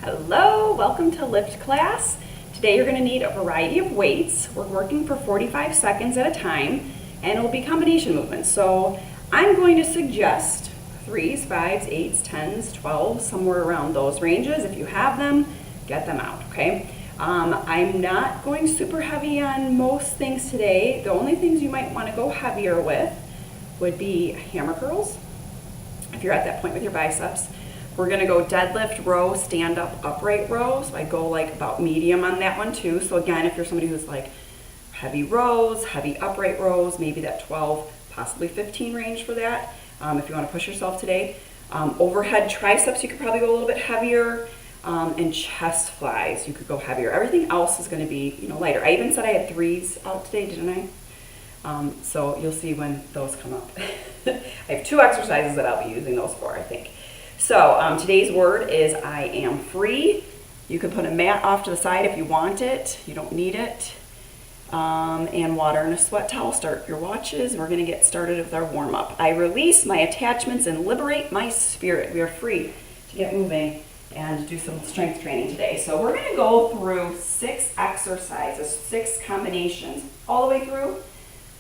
Hello, welcome to lift class. Today you're going to need a variety of weights. We're working for 45 seconds at a time and it will be combination movements. So I'm going to suggest 3s, 5s, 8s, 10s, 12s, somewhere around those ranges. If you have them, get them out, okay? I'm not going super heavy on most things today. The only things you might want to go heavier with would be hammer curls, if you're at that point with your biceps. We're gonna go deadlift row, stand up, upright row. So I go like about medium on that one too. So again, if you're somebody who's like heavy rows, heavy upright rows, maybe that 12, possibly 15 range for that, if you wanna push yourself today. Overhead triceps, you could probably go a little bit heavier. And chest flies, you could go heavier. Everything else is gonna be, lighter. I even said I had 3s out today, didn't I? So you'll see when those come up. I have 2 exercises that I'll be using those for, I think. So today's word is I am free. You can put a mat off to the side if you want it. You don't need it. And water and a sweat towel. Start your watches. We're going to get started with our warm-up. I release my attachments and liberate my spirit. We are free to get moving and do some strength training today. So we're going to go through 6 exercises, 6 combinations all the way through.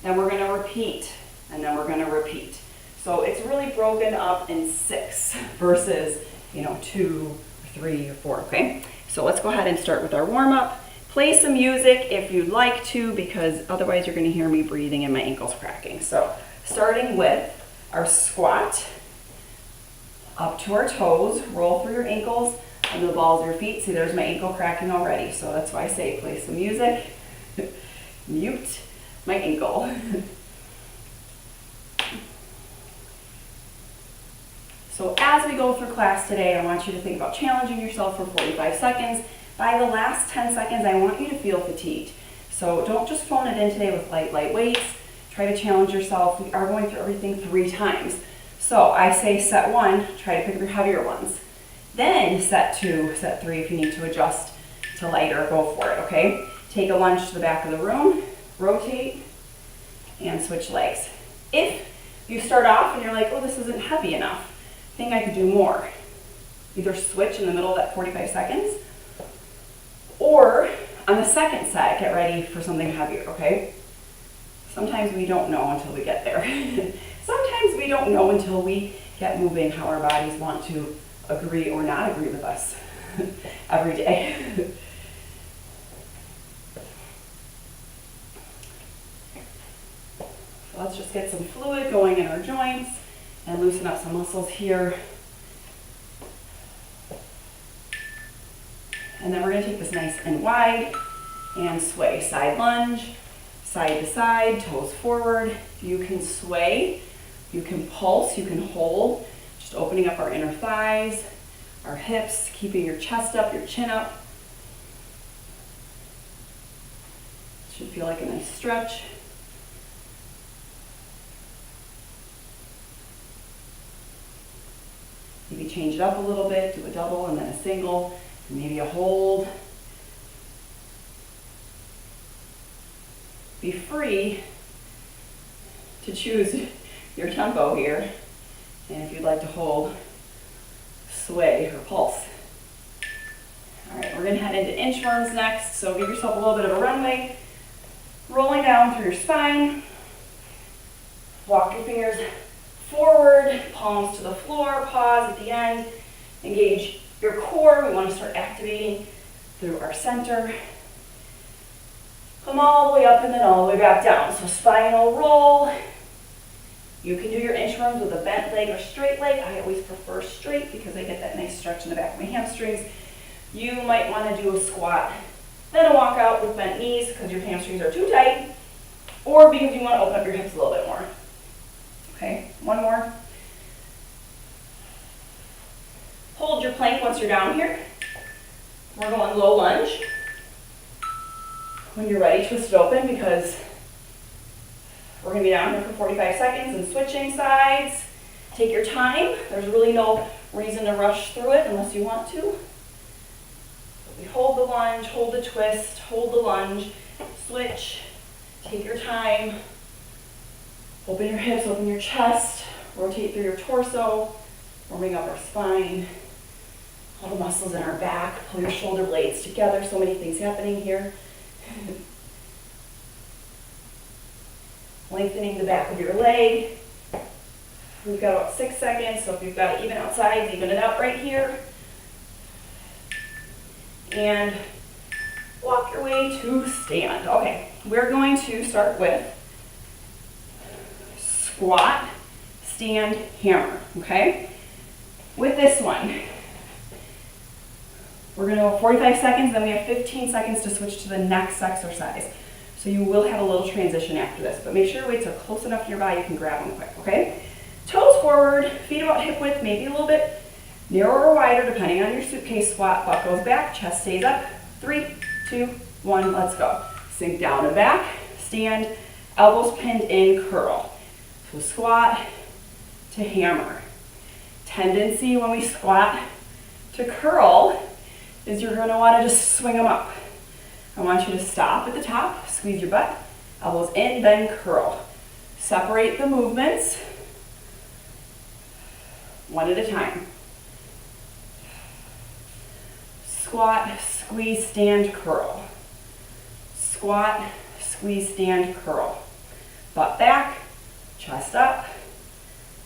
Then we're going to repeat, and then we're going to repeat. So it's really broken up in 6 versus, 2, 3, or 4, okay? So let's go ahead and start with our warm-up. Play some music if you'd like to, because otherwise you're gonna hear me breathing and my ankles cracking. So starting with our squat, up to our toes, roll through your ankles under the balls of your feet. See, there's my ankle cracking already. So that's why I say play some music, mute my ankle. So as we go through class today, I want you to think about challenging yourself for 45 seconds. By the last 10 seconds, I want you to feel fatigued. So don't just phone it in today with light weights. Try to challenge yourself. We are going through everything 3 times. So I say set 1, try to pick up your heavier ones. Then set 2, set 3 if you need to adjust to lighter, go for it, okay? Take a lunge to the back of the room, rotate, and switch legs. If you start off and you're like, oh, this isn't heavy enough, I think I could do more. Either switch in the middle of that 45 seconds, or on the second set, get ready for something heavier, okay? Sometimes we don't know until we get there. Sometimes we don't know until we get moving how our bodies want to agree or not agree with us every day. So let's just get some fluid going in our joints and loosen up some muscles here. And then we're going to take this nice and wide and sway. Side lunge, side to side, toes forward. You can sway, you can pulse, you can hold. Just opening up our inner thighs, our hips, keeping your chest up, your chin up. Should feel like a nice stretch. Maybe change it up a little bit, do a double and then a single, and maybe a hold. Be free to choose your tempo here. And if you'd like to hold, sway or pulse. All right, we're gonna head into inchworms next. So give yourself a little bit of a runway. Rolling down through your spine. Walk your fingers forward, palms to the floor, pause at the end, engage your core. We want to start activating through our center. Come all the way up and then all the way back down. So spinal roll. You can do your inchworms with a bent leg or straight leg. I always prefer straight because I get that nice stretch in the back of my hamstrings. You might want to do a squat, then a walk out with bent knees because your hamstrings are too tight, or because you want to open up your hips a little bit more. Okay, one more. Hold your plank once you're down here. We're going low lunge. When you're ready, twist it open because we're going to be down here for 45 seconds and switching sides. Take your time. There's really no reason to rush through it unless you want to. We hold the lunge, hold the twist, hold the lunge, switch, take your time. Open your hips, open your chest, rotate through your torso, warming up our spine. all the muscles in our back. Pull your shoulder blades together. So many things happening here. Lengthening the back of your leg. We've got about 6 seconds, so if you've got it even outside, even it out right here. And walk your way to stand. Okay, we're going to start with squat, stand, hammer, okay? With this one, we're gonna go 45 seconds, then we have 15 seconds to switch to the next exercise. So you will have a little transition after this, but make sure your weights are close enough to your body you can grab them quick, okay? Toes forward, feet about hip width, maybe a little bit narrower or wider depending on your suitcase squat. Butt goes back, chest stays up. 3, 2, 1, let's go. Sink down and back, stand, elbows pinned in, curl. So squat to hammer. Tendency when we squat to curl is you're gonna wanna just swing them up. I want you to stop at the top, squeeze your butt, elbows in, then curl. Separate the movements one at a time. Squat, squeeze, stand, curl. Squat, squeeze, stand, curl. Butt back, chest up,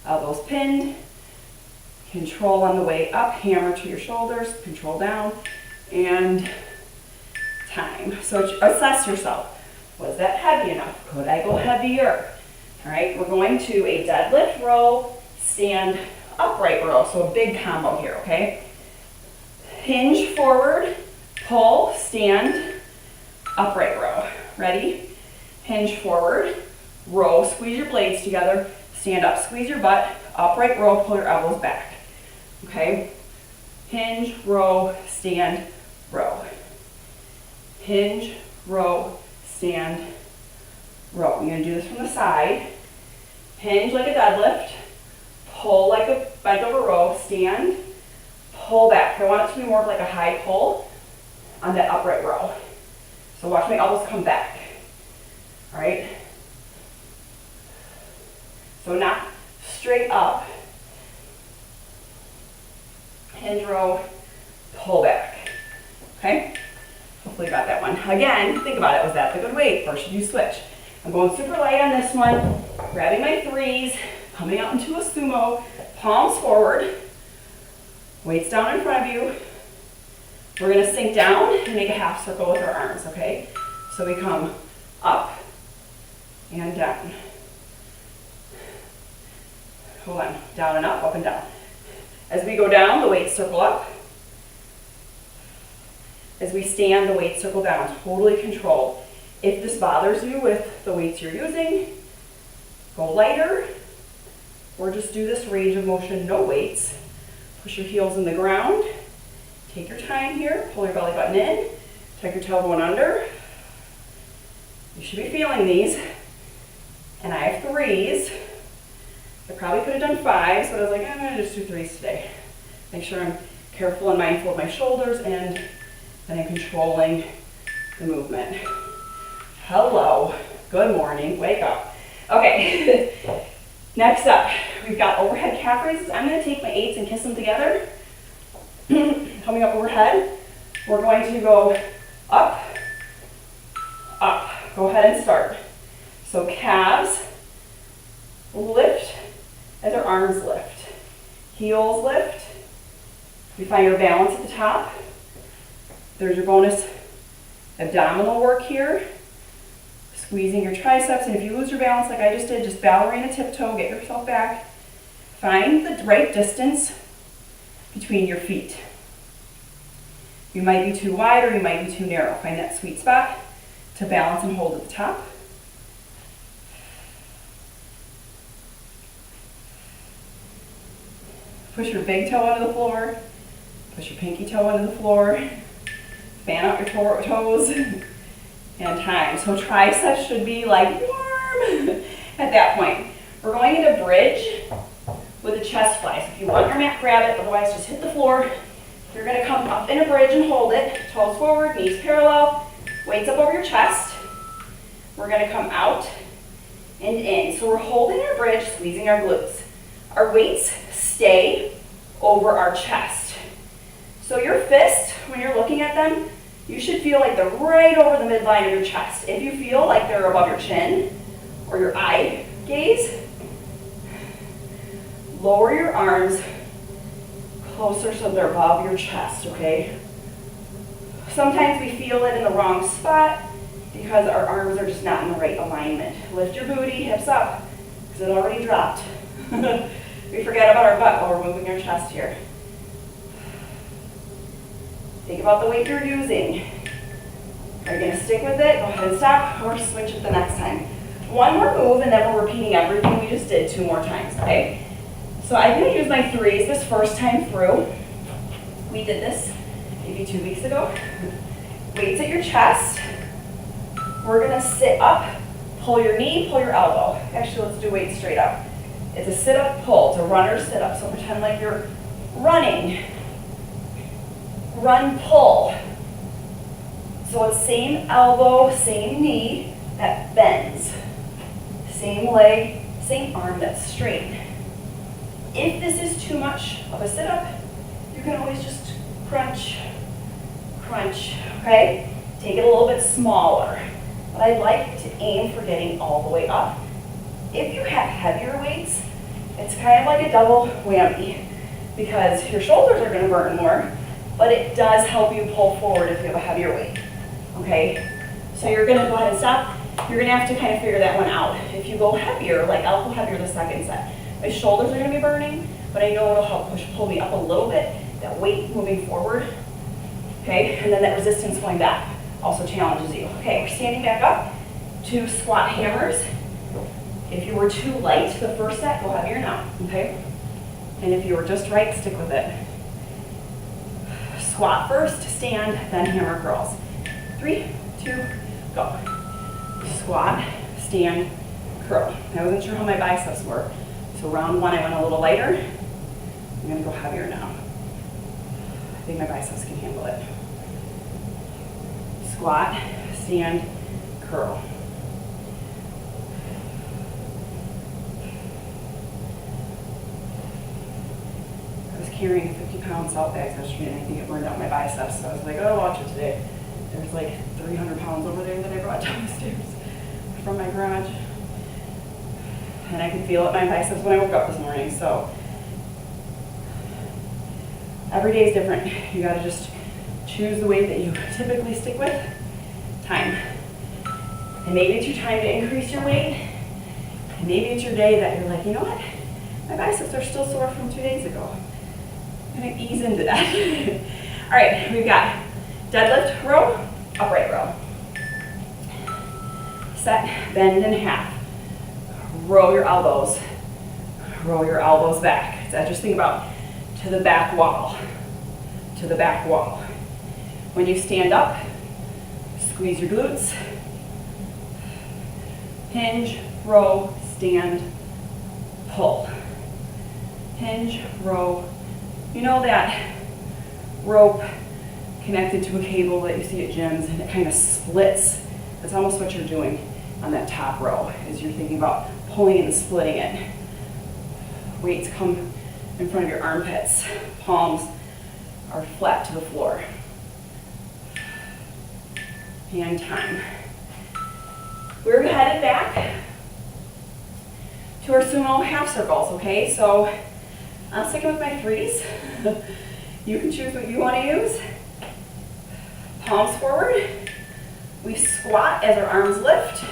elbows pinned, control on the way up, hammer to your shoulders, control down, and time. So assess yourself. Was that heavy enough? Could I go heavier? All right, we're going to a deadlift row, stand, upright row. So a big combo here, okay? Hinge forward, pull, stand, upright row. Ready? Hinge forward, row, squeeze your blades together, stand up, squeeze your butt, upright row, pull your elbows back. Okay? Hinge, row, stand, row. Hinge, row, stand, row. You're gonna do this from the side. Hinge like a deadlift, pull like a bent over row, stand, pull back. I want it to be more of like a high pull on that upright row. So watch my elbows come back. All right? So not straight up. Hinge row, pull back. Okay? Hopefully you got that one. Again, think about it. Was that the good weight or should you switch? I'm going super light on this one. Grabbing my threes, coming out into a sumo, palms forward, weights down in front of you. We're gonna sink down and make a half circle with our arms, okay? So we come up and down. Hold on, down and up and down. As we go down, the weights circle up. As we stand, the weights circle down, totally controlled. If this bothers you with the weights you're using, go lighter, or just do this range of motion, no weights. Push your heels in the ground. Take your time here, pull your belly button in, tuck your tailbone under. You should be feeling these. And I have threes. I probably could have done fives, but I was like, I'm gonna just do threes today. Make sure I'm careful and mindful of my shoulders and then I'm controlling the movement. Hello, good morning, wake up. Okay, next up, we've got overhead calf raises. I'm gonna take my 8s and kiss them together. Coming up overhead, we're going to go up, up. Go ahead and start. So calves lift as our arms lift. Heels lift. You find your balance at the top. There's your bonus abdominal work here. Squeezing your triceps, and if you lose your balance like I just did, just ballerina tiptoe, get yourself back. Find the right distance between your feet. You might be too wide or you might be too narrow. Find that sweet spot to balance and hold at the top. Push your big toe onto the floor. Push your pinky toe onto the floor. Fan out your toes. And time. So triceps should be like warm at that point. We're going into bridge with a chest fly. So if you want your mat, grab it. Otherwise, just hit the floor. You're going to come up in a bridge and hold it. Toes forward, knees parallel, weights up over your chest. We're going to come out and in. So we're holding our bridge, squeezing our glutes. Our weights stay over our chest. So your fist, when you're looking at them, you should feel like they're right over the midline of your chest. If you feel like they're above your chin or your eye gaze, lower your arms closer so they're above your chest, okay? Sometimes we feel it in the wrong spot because our arms are just not in the right alignment. Lift your booty, hips up, because it already dropped. We forget about our butt while we're moving our chest here. Think about the weight you're using. Are you gonna stick with it? Go ahead and stop, or switch it the next time. One more move, and then we're repeating everything we just did 2 more times, okay? So I'm gonna use my 3s this first time through. We did this maybe 2 weeks ago. Weights at your chest. We're gonna sit up, pull your knee, pull your elbow. Actually, let's do weights straight up. It's a sit-up pull, it's a runner sit-up. So pretend like you're running. Run, pull. So it's same elbow, same knee that bends. Same leg, same arm that's straight. If this is too much of a sit-up, you can always just crunch, crunch, okay? Take it a little bit smaller. But I'd like to aim for getting all the way up. If you have heavier weights, it's kind of like a double whammy because your shoulders are gonna burn more, but it does help you pull forward if you have a heavier weight, okay? So you're gonna go ahead and stop. You're gonna have to kind of figure that one out. If you go heavier, like I'll go heavier the second set, my shoulders are gonna be burning, but I know it'll help pull me up a little bit, that weight moving forward, okay? And then that resistance going back also challenges you. Okay, we're standing back up to squat hammers. If you were too light the first set, go heavier now, okay? And if you were just right, stick with it. Squat first, stand, then hammer curls. 3, 2, go. Squat, stand, curl. I wasn't sure how my biceps were, so round 1 I went a little lighter. I'm gonna go heavier now. I think my biceps can handle it. Squat, stand, curl. I was carrying 50 pound salt bags yesterday and I think it burned out my biceps, so I was like, oh, watch it today. There's like 300 pounds over there that I brought down the stairs from my garage. And I could feel it in my biceps when I woke up this morning, so every day is different. You gotta just choose the weight that you typically stick with. Time. And maybe it's your time to increase your weight. And maybe it's your day that you're like, you know what? My biceps are still sore from 2 days ago. I'm gonna ease into that. All right, we've got deadlift row, upright row. Set, bend in half. Roll your elbows. Roll your elbows back. So just think about to the back wall. To the back wall. When you stand up, squeeze your glutes. Hinge, row, stand, pull. Hinge, row. You know that rope connected to a cable that you see at gyms and it kind of splits? That's almost what you're doing on that top row, is you're thinking about pulling and splitting it. Weights come in front of your armpits. Palms are flat to the floor. And time. We're headed back to our sumo half circles, okay? So I'm sticking with my 3s. You can choose what you want to use. Palms forward. We squat as our arms lift.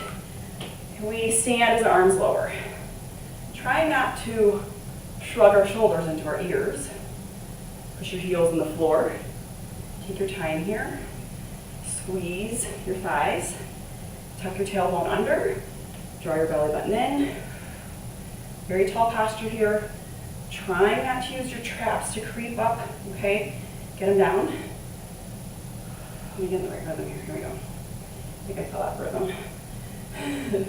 And we stand as our arms lower. Try not to shrug our shoulders into our ears. Push your heels in the floor. Take your time here. Squeeze your thighs. Tuck your tailbone under. Draw your belly button in. Very tall posture here. Trying not to use your traps to creep up, okay? Get them down. Let me get in the right rhythm here. Here we go. I think I fell out of rhythm.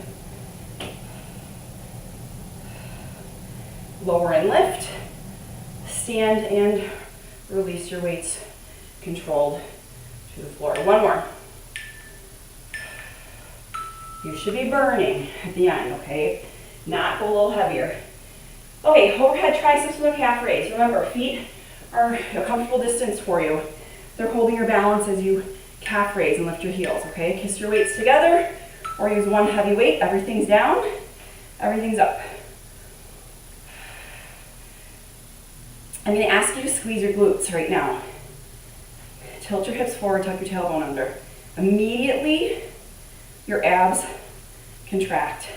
Lower and lift. Stand and release your weights controlled to the floor. One more. You should be burning at the end, okay? Not go a little heavier. Okay, overhead triceps with a calf raise. Remember, feet are a comfortable distance for you. They're holding your balance as you calf raise and lift your heels, okay? Kiss your weights together or use one heavy weight. Everything's down, everything's up. I'm gonna ask you to squeeze your glutes right now. Tilt your hips forward, tuck your tailbone under. Immediately, your abs contract.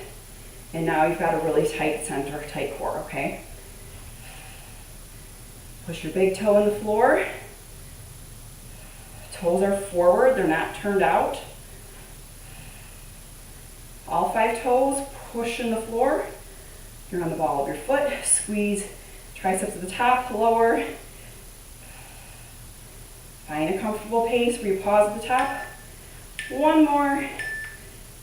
And now you've got a really tight center, tight core, okay? Push your big toe in the floor. Toes are forward, they're not turned out. All 5 toes push in the floor. You're on the ball of your foot. Squeeze triceps at the top, lower. Find a comfortable pace where you pause at the top. One more.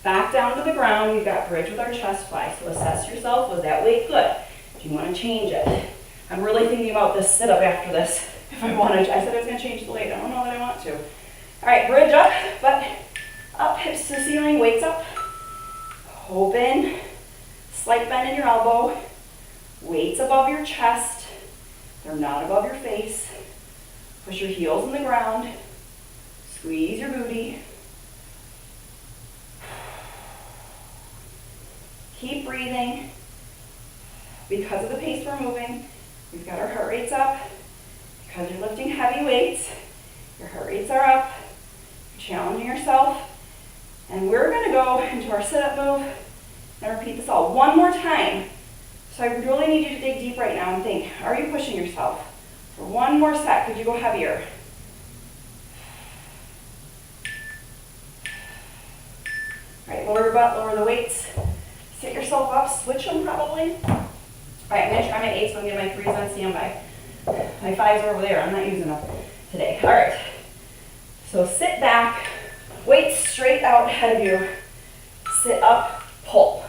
Back down to the ground. We've got bridge with our chest fly. So assess yourself. Was that weight good? Do you want to change it? I'm really thinking about this sit-up after this. If I wanted to. I said I was going to change the weight. I don't know that I want to. All right, bridge up, butt up, hips to the ceiling, weights up. Open. Slight bend in your elbow. Weights above your chest. They're not above your face. Push your heels in the ground. Squeeze your booty. Keep breathing. Because of the pace we're moving, we've got our heart rates up. Because you're lifting heavy weights, your heart rates are up. You're challenging yourself. And we're going to go into our sit-up move and repeat this all one more time. So I really need you to dig deep right now and think, are you pushing yourself? For one more set, could you go heavier? All right, lower your butt, lower the weights. Sit yourself up, switch them probably. All right, I'm going to try my 8s, so I'm going to get my 3s on standby. My 5s are over there, I'm not using them today. All right, so sit back, weights straight out ahead of you. Sit up, pull.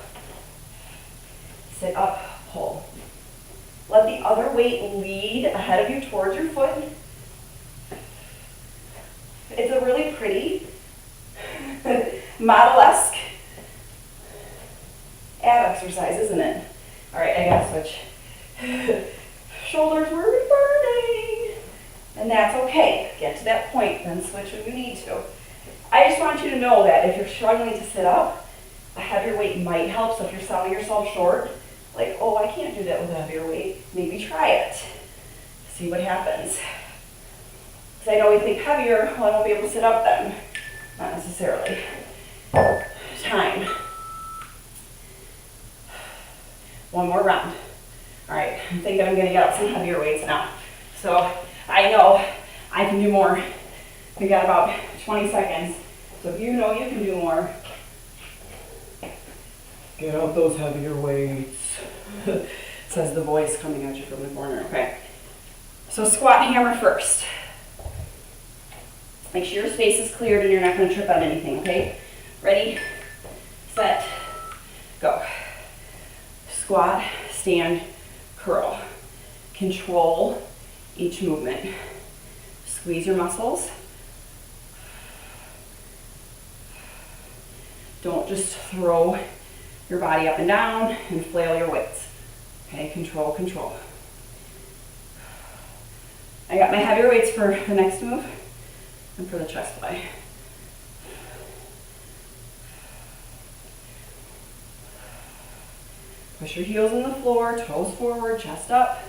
Sit up, pull. Let the other weight lead ahead of you towards your foot. It's a really pretty, model-esque ab exercise, isn't it? All right, I gotta switch. Shoulders were burning. And that's okay. Get to that point, then switch when you need to. I just want you to know that if you're struggling to sit up, a heavier weight might help. So if you're selling yourself short, like, oh, I can't do that with a heavier weight, maybe try it. See what happens. Because I know we think heavier, well, I won't be able to sit up then. Not necessarily. Time. One more round. All right, I'm thinking I'm gonna get out some heavier weights now. So I know I can do more. We got about 20 seconds. So if you know you can do more, get out those heavier weights. Says the voice coming at you from the corner. Okay. So squat hammer first. Make sure your space is cleared and you're not going to trip on anything, okay? Ready, set, go. Squat, stand, curl. Control each movement. Squeeze your muscles. Don't just throw your body up and down and flail your weights. Okay, control, control. I got my heavier weights for the next move and for the chest fly. Push your heels on the floor, toes forward, chest up,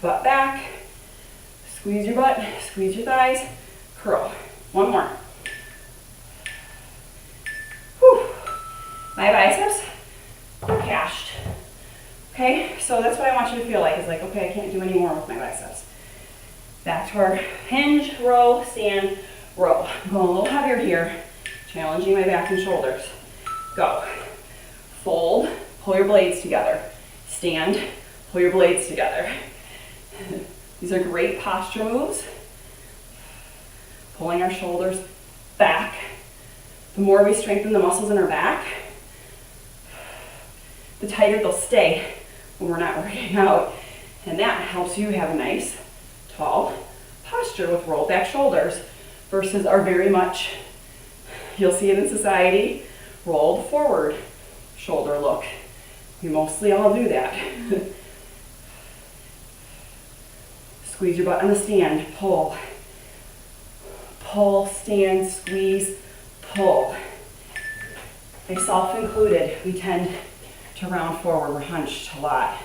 butt back. Squeeze your butt, squeeze your thighs, curl. One more. Whew. My biceps are cashed. Okay, so that's what I want you to feel like. It's like, okay, I can't do any more with my biceps. Back to our hinge, row, stand, row. I'm going a little heavier here, challenging my back and shoulders. Go. Fold, pull your blades together. Stand, pull your blades together. These are great posture moves. Pulling our shoulders back. The more we strengthen the muscles in our back, the tighter they'll stay when we're not working out. And that helps you have a nice, tall posture with rolled back shoulders versus our very much, you'll see it in society, rolled forward shoulder look. We mostly all do that. Squeeze your butt on the stand, pull. Pull, stand, squeeze, pull. Myself included, we tend to round forward, we're hunched a lot.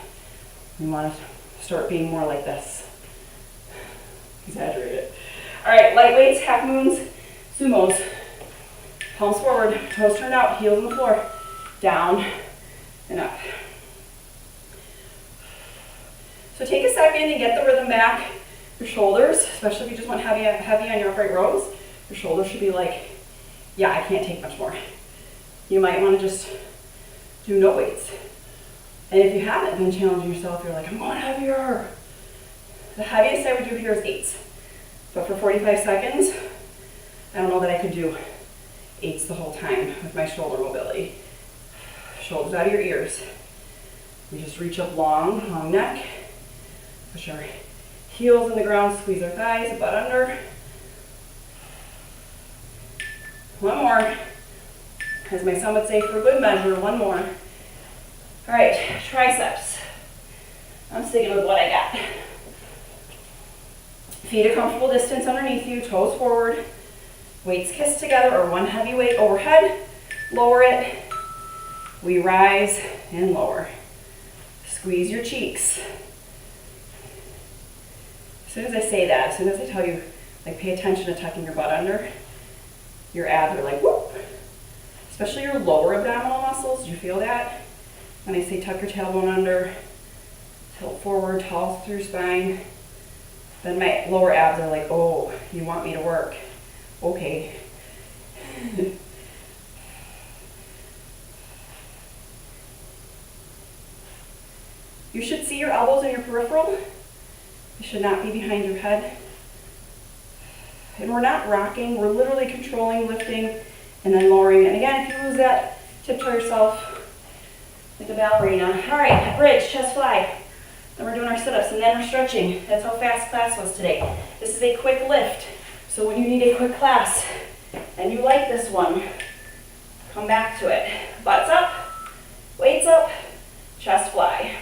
We want to start being more like this. Exaggerate it. All right, light weights, half moons, sumos. Palms forward, toes turned out, heels on the floor. Down and up. So take a second and get the rhythm back. Your shoulders, especially if you just want heavy on your upright rows, your shoulders should be like, yeah, I can't take much more. You might want to just do no weights. And if you haven't been challenging yourself, you're like, I'm going heavier. The heaviest I would do here is 8s. But for 45 seconds, I don't know that I could do 8s the whole time with my shoulder mobility. Shoulders out of your ears. We just reach up long, long neck. Push our heels in the ground, squeeze our thighs, butt under. One more. As my son would say, for good measure, one more. All right, triceps. I'm sticking with what I got. Feet a comfortable distance underneath you, toes forward. Weights kissed together or one heavy weight overhead. Lower it. We rise and lower. Squeeze your cheeks. As soon as I say that, as soon as I tell you, like, pay attention to tucking your butt under, your abs are like, whoop. Especially your lower abdominal muscles. Do you feel that? When I say tuck your tailbone under, tilt forward, tall through your spine, then my lower abs are like, oh, you want me to work. Okay. You should see your elbows in your peripheral. They should not be behind your head. And we're not rocking, we're literally controlling, lifting, and then lowering. And again, if you lose that, tiptoe yourself like a ballerina. All right, bridge, chest fly. Then we're doing our sit-ups, and then we're stretching. That's how fast class was today. This is a quick lift. So when you need a quick class, and you like this one, come back to it. Butts up, weights up, chest fly.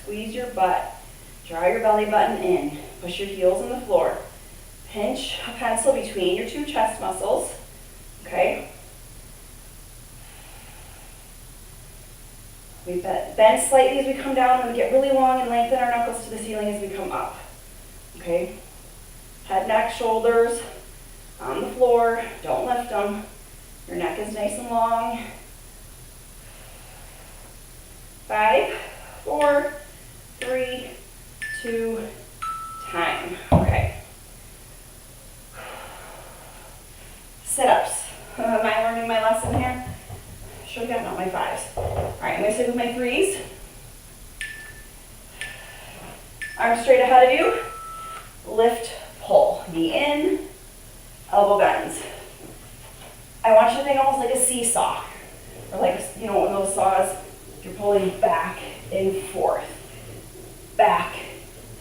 Squeeze your butt. Draw your belly button in. Push your heels on the floor. Pinch a pencil between your two chest muscles. Okay? We bend slightly as we come down, and we get really long and lengthen our knuckles to the ceiling as we come up. Okay? Head, neck, shoulders on the floor. Don't lift them. Your neck is nice and long. 5, 4, 3, 2, time. Okay. Sit-ups. Am I learning my lesson here? Should have gotten out my 5s. All right, I'm going to stick with my 3s. Arms straight ahead of you. Lift, pull. Knee in, elbow bends. I want you to think almost like a seesaw. Or like, you know, one of those saws, you're pulling back and forth. Back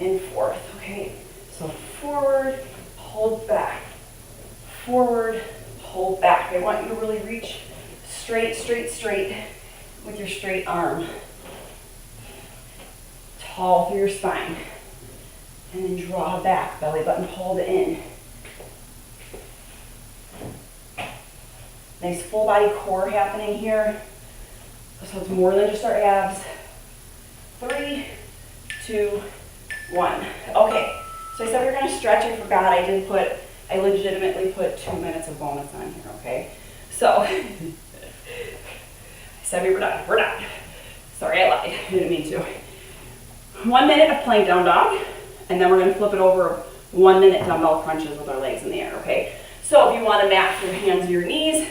and forth, okay? So forward, hold back. Forward, hold back. I want you to really reach straight, straight, straight with your straight arm. Tall through your spine. And then draw back, belly button pulled in. Nice full body core happening here. So it's more than just our abs. 3, 2, 1. Okay, so I said we were gonna stretch. I forgot, I legitimately put 2 minutes of bonus on here, okay? So, I said we were done, we're done. Sorry, I lied, I didn't mean to. 1 minute of plank down dog, and then we're gonna flip it over 1 minute dumbbell crunches with our legs in the air, okay? So if you want to mat your hands to your knees,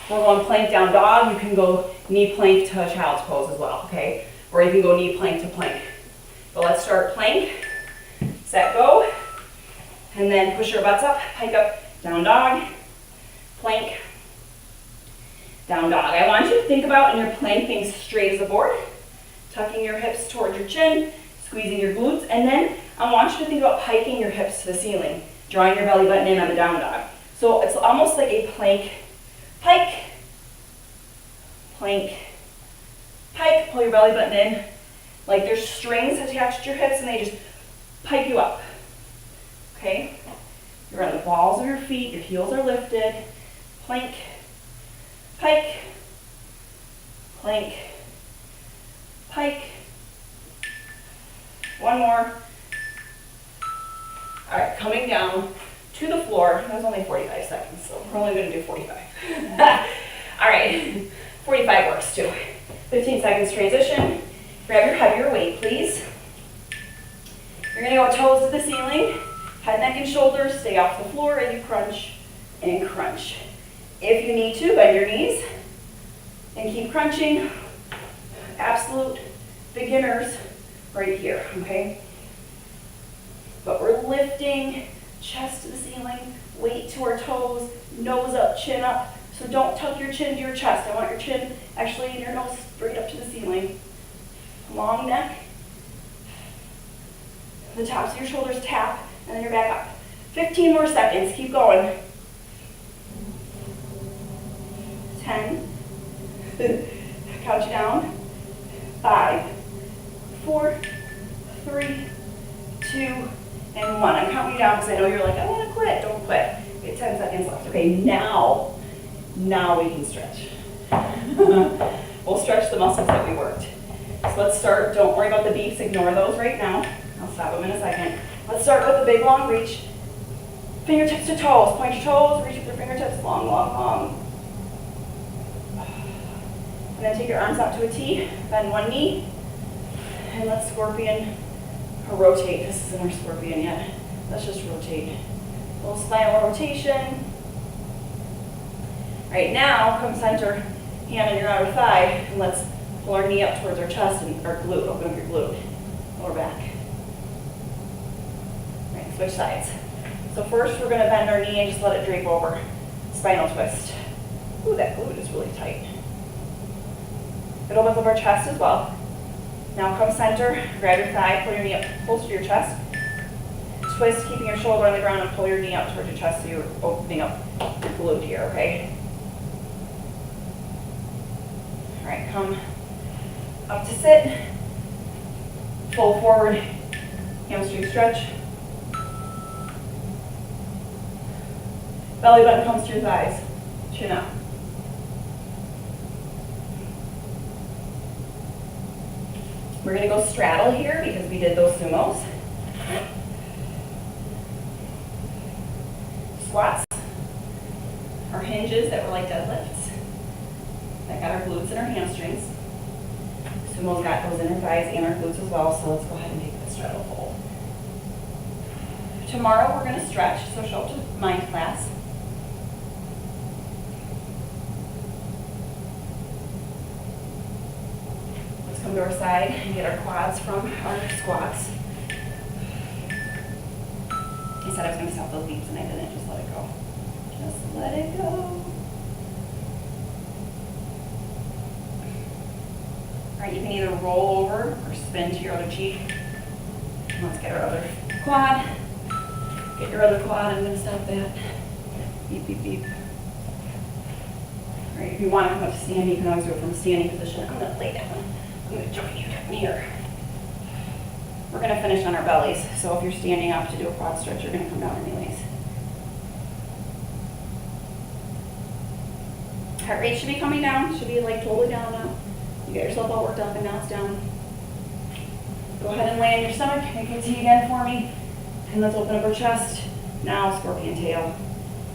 we're going plank down dog. You can go knee plank to child's pose as well, okay? Or you can go knee plank to plank. But let's start plank, set, go, and then push your butts up, hike up, down dog, plank, down dog. I want you to think about in your plank being straight as a board, tucking your hips towards your chin, squeezing your glutes, and then I want you to think about hiking your hips to the ceiling, drawing your belly button in on the down dog. So it's almost like a plank, pike, plank, pike, pull your belly button in. Like there's strings attached to your hips and they just pike you up. Okay? You're on the balls of your feet, your heels are lifted. Plank, pike, plank, pike. One more. All right, coming down to the floor. That was only 45 seconds, so we're only going to do 45. All right, 45 works too. 15 seconds transition. Grab your heavier weight, please. You're going to go toes to the ceiling, head, neck, and shoulders. Stay off the floor as you crunch and crunch. If you need to, bend your knees and keep crunching. Absolute beginners right here, okay? But we're lifting, chest to the ceiling, weight to our toes, nose up, chin up. So don't tuck your chin to your chest. I want your chin actually and your nose straight up to the ceiling. Long neck. The tops of your shoulders tap, and then you're back up. 15 more seconds. Keep going. 10. Count you down. 5, 4, 3, 2, and 1. I'm counting you down because I know you're like, I want to quit. Don't quit. We have 10 seconds left. Okay, now we can stretch. We'll stretch the muscles that we worked. So let's start. Don't worry about the beeps. Ignore those right now. I'll stop them in a second. Let's start with the big long reach. Fingertips to toes. Point your toes. Reach with your fingertips. Long, long, long. And then take your arms out to a T. Bend one knee. And let's scorpion or rotate. This isn't our scorpion yet. Let's just rotate. A little spinal rotation. All right, now come center, hand on your outer thigh, and let's pull our knee up towards our chest and our glute. Open up your glute. Lower back. All right, switch sides. So first we're going to bend our knee and just let it drape over. Spinal twist. Ooh, that glute is really tight. It'll lift up our chest as well. Now come center, grab your thigh, pull your knee up close to your chest. Twist, keeping your shoulder on the ground, and pull your knee up towards your chest so you're opening up your glute here, okay? All right, come up to sit. Fold forward, hamstring stretch. Belly button comes to your thighs, chin up. We're gonna go straddle here because we did those sumos. Squats, our hinges that were like deadlifts. That got our glutes and our hamstrings. Sumo's got those inner thighs and our glutes as well, so let's go ahead and take the straddle fold. Tomorrow we're gonna stretch, so show up to mind class. Come to our side and get our quads from our squats. I said I was going to stop the leaps and I didn't. Just let it go. Just let it go. All right, you can either roll over or spin to your other cheek. Let's get our other quad. Get your other quad. I'm going to stop that. Beep, beep, beep. All right, if you want to come up to stand, you can always do it from a standing position. I'm going to lay down. I'm going to join you down here. We're going to finish on our bellies, so if you're standing up to do a quad stretch, you're going to come down anyways. Heart rate should be coming down, should be like totally down now. You get yourself all worked up and now it's down. Go ahead and lay on your stomach, make a T again for me. And let's open up our chest. Now scorpion tail.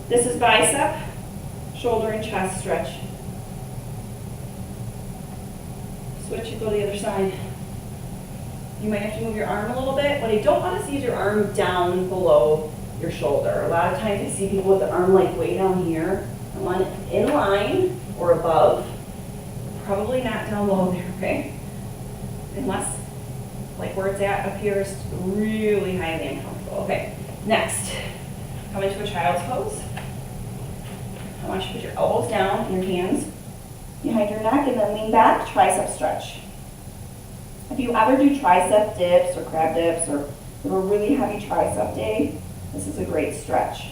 This is bicep, shoulder, and chest stretch. Switch, you go to the other side. You might have to move your arm a little bit. What I don't want to see is your arm down below your shoulder. A lot of times I see people with the arm like way down here. I want it in line or above. Probably not down low there, okay? Unless like where it's at appears really highly uncomfortable. Okay, next, come into a child's pose. I want you to put your elbows down and your hands behind your neck and then lean back, tricep stretch. If you ever do tricep dips or crab dips or a really heavy tricep day, this is a great stretch.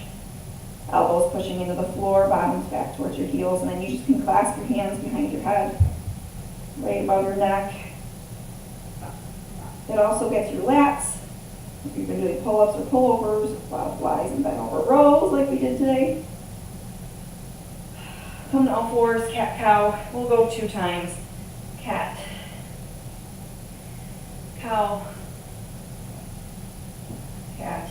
Elbows pushing into the floor, bottoms back towards your heels, and then you just can clasp your hands behind your head, right above your neck. It also gets your lats. If you've been doing pull-ups or pullovers, flies and bent over rows like we did today. Come to all fours, cat, cow. We'll go 2 times. Cat, cow, cat,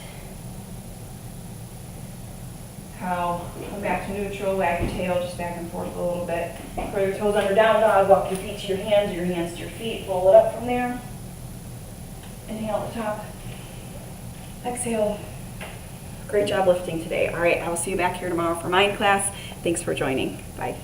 cow. Come back to neutral, wag your tail just back and forth a little bit. Curl your toes under down dog, walk your feet to your hands to your feet, roll it up from there. Inhale at the top. Exhale. Great job lifting today. All right, I will see you back here tomorrow for mind class. Thanks for joining. Bye.